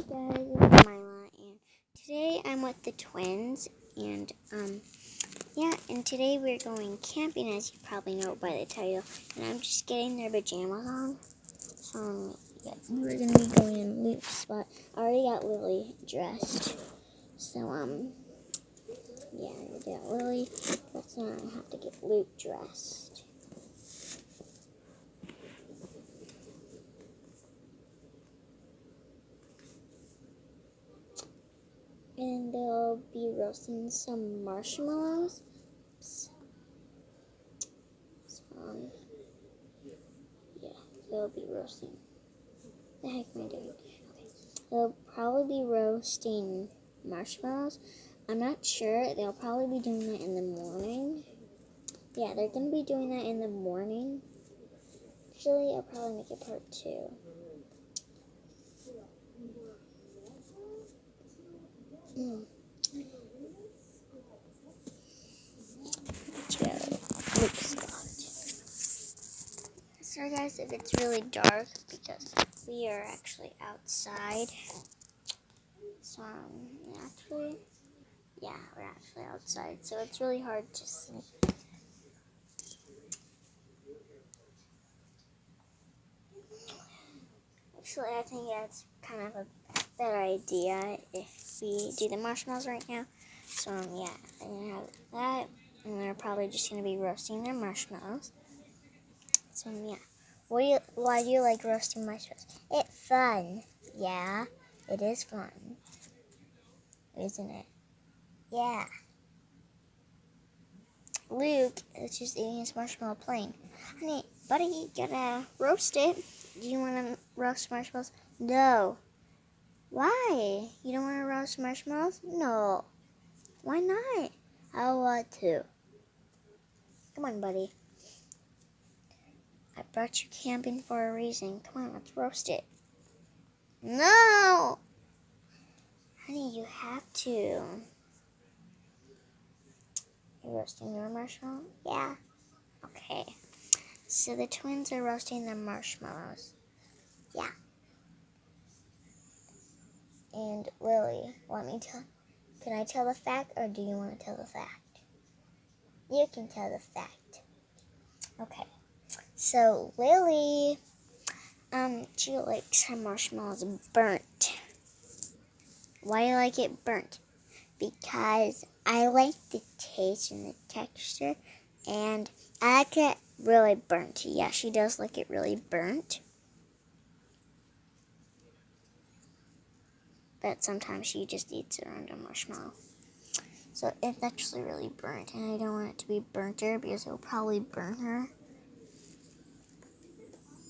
guys, it's Mila, and today I'm with the twins, and and today we're going camping, as you probably know by the title, and I'm just getting their pajamas on. So we're gonna be going in Luke's spot. I already got Lily dressed, so I got Lily, but now I have to get Luke dressed. And they'll be roasting some marshmallows. So, they'll be roasting. The heck am I doing? Okay. They'll probably be roasting marshmallows. I'm not sure. They'll probably be doing that in the morning. Yeah, they're going to be doing that in the morning. Actually, I'll probably make it part 2. Sorry guys if it's really dark because we are actually outside. So we're actually outside, so it's really hard to see. Actually, I think that's kind of a better idea if we do the marshmallows right now. So I'm gonna have that, and they're probably just gonna be roasting their marshmallows. So why do you like roasting marshmallows? It's fun. Yeah, it is fun, isn't it? Yeah. Luke is just eating his marshmallow plain. Honey, buddy, you gotta roast it. Do you want to roast marshmallows? No. Why? You don't want to roast marshmallows? No. Why not? I want to. Come on, buddy. I brought you camping for a reason. Come on, let's roast it. No! Honey, you have to. You roasting your marshmallow? Yeah. Okay. So the twins are roasting their marshmallows. Yeah. And Lily, can I tell the fact, or do you want to tell the fact? You can tell the fact. Okay. So Lily, she likes her marshmallows burnt. Why do you like it burnt? Because I like the taste and the texture, and I like it really burnt. Yeah, she does like it really burnt. But sometimes she just eats it around a marshmallow. So it's actually really burnt, and I don't want it to be burnt-er because it will probably burn her.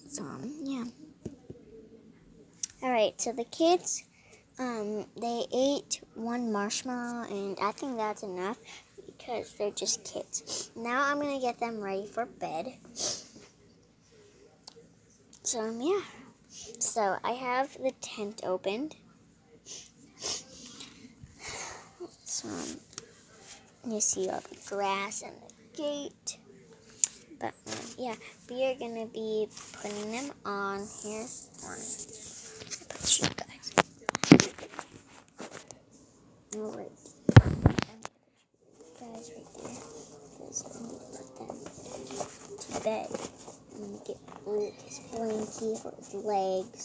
So, yeah. Alright, so the kids, they ate one marshmallow, and I think that's enough because they're just kids. Now I'm going to get them ready for bed. So, yeah. So, I have the tent opened. So, you see all the grass and the gate. But, we are going to be putting them on here. Put you guys. Alright. Guys right there. Because I need to put them to bed. I'm going to get Luke his blankie for his legs.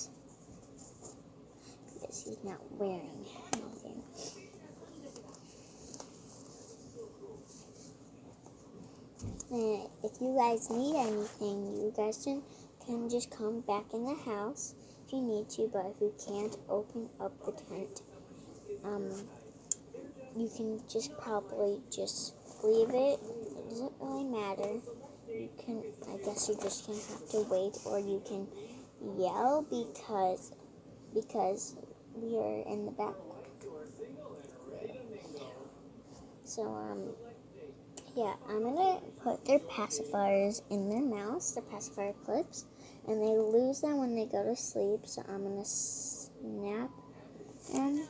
Because he's not wearing anything. And if you guys need anything, you guys can just come back in the house if you need to, but if you can't, open up the tent. You can just probably just leave it. It doesn't really matter. I guess you're just gonna have to wait, or you can yell because we are in the back. So I'm gonna put their pacifiers in their mouths, their pacifier clips, and they lose them when they go to sleep. So I'm gonna snap them.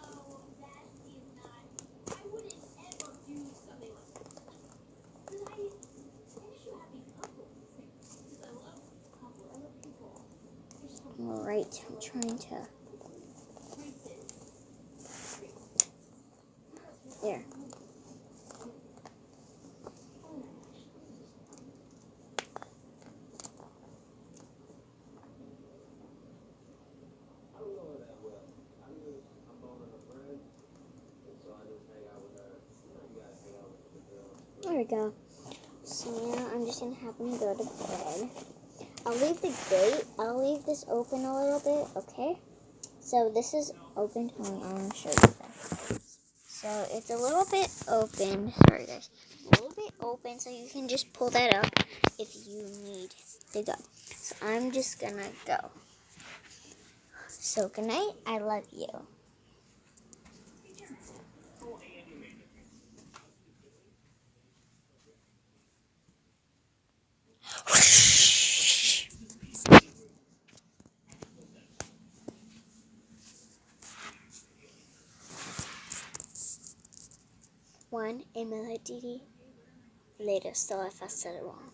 Alright, I'm trying to Here. There we go. So now I'm just gonna have them go to bed. I'll leave this open a little bit, okay? So this is open. Hold on, I want to show you that. So it's a little bit open. Sorry guys. A little bit open, so you can just pull that up if you need to go. So I'm just gonna go. So good night. I love you. One melody later, so if I said it wrong.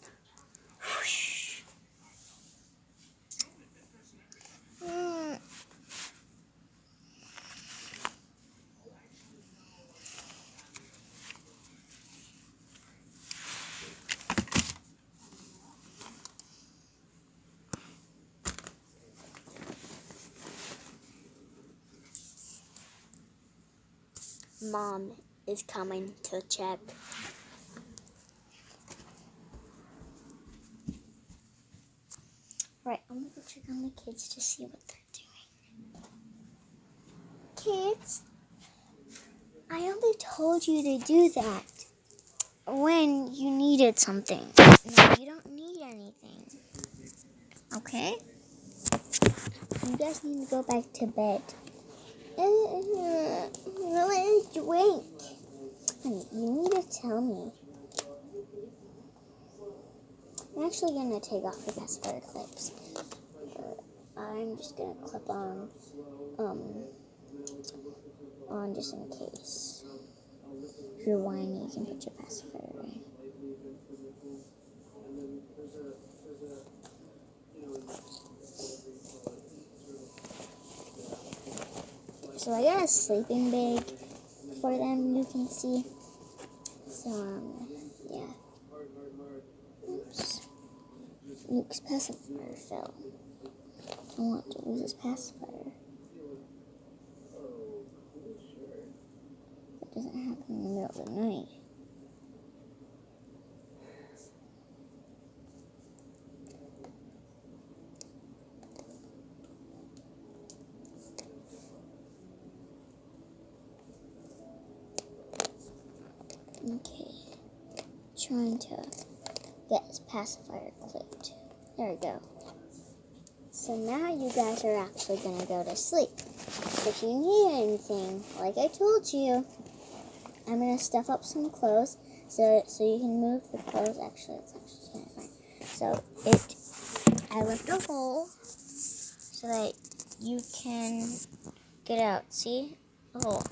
Mom is coming to check. Right, I'm gonna go check on the kids to see what they're doing. Kids, I only told you to do that when you needed something. No, you don't need anything. Okay? You guys need to go back to bed. Wait. Honey, you need to tell me. I'm actually going to take off the pacifier clips. I'm just going to clip on just in case. If you're whiny, you can put your pacifier away. So I got a sleeping bag for them, you can see. So, yeah. Oops. Luke's pacifier fell. I don't want to lose his pacifier. That doesn't happen in the middle of the night. Okay. Trying to get his pacifier clipped. There we go. So now you guys are actually going to go to sleep. If you need anything, like I told you, I'm going to stuff up some clothes so you can move the clothes. Actually, it's actually kind of fine. So I left a hole so that you can get out. See? A hole.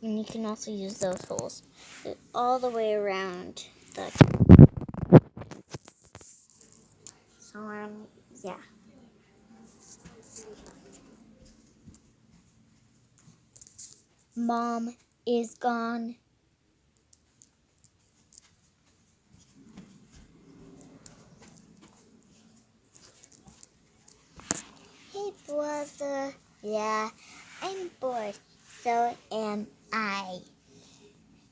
And you can also use those holes all the way around the... So, yeah. Mom is gone. Hey, brother. Yeah, I'm bored. So am I.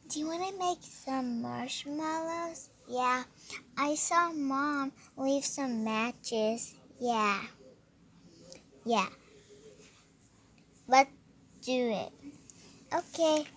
Do you want to make some marshmallows? Yeah. I saw Mom leave some matches. Yeah. Yeah. Let's do it. Okay.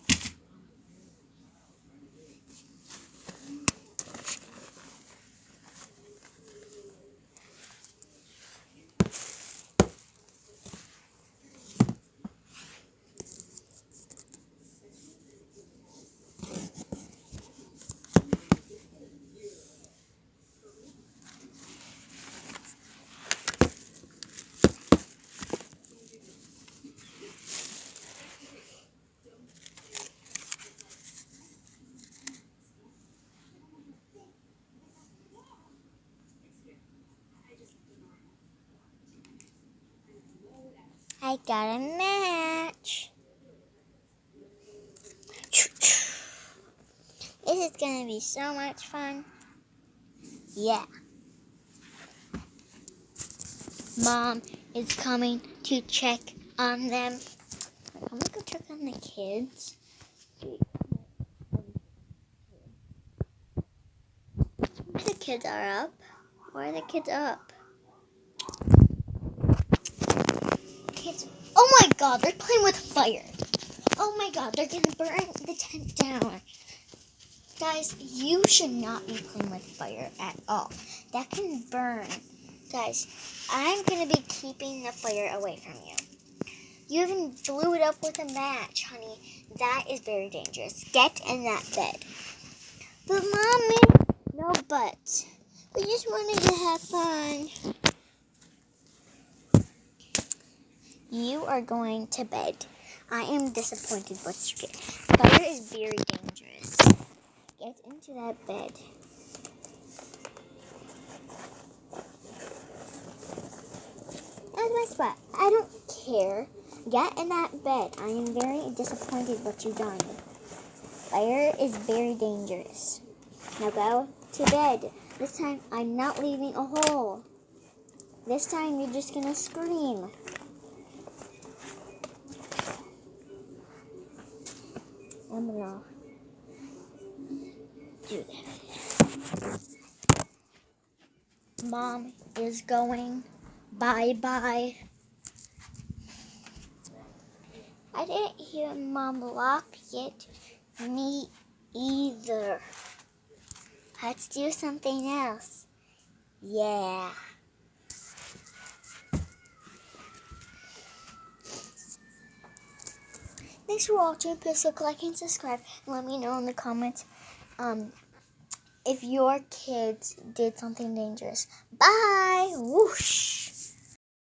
I got a match. This is going to be so much fun. Yeah. Mom is coming to check on them. I'm going to go check on the kids. The kids are up. Why are the kids up? Kids. Oh my god, they're playing with fire. Oh my god, they're going to burn the tent down. Guys, you should not be playing with fire at all. That can burn. Guys, I'm going to be keeping the fire away from you. You even blew it up with a match, honey. That is very dangerous. Get in that bed. But Mommy, no buts. We just wanted to have fun. You are going to bed. I am disappointed with you. Fire is very dangerous. Get into that bed. That's my spot. I don't care. Get in that bed. I am very disappointed what you've done. Fire is very dangerous. Now go to bed. This time, I'm not leaving a hole. This time, you're just going to scream. I'm going to do that. Mom is going. Bye-bye. I didn't hear Mom lock it. Me either. Let's do something else. Yeah. Thanks for watching. Please like and subscribe. And let me know in the comments if your kids did something dangerous. Bye. Whoosh.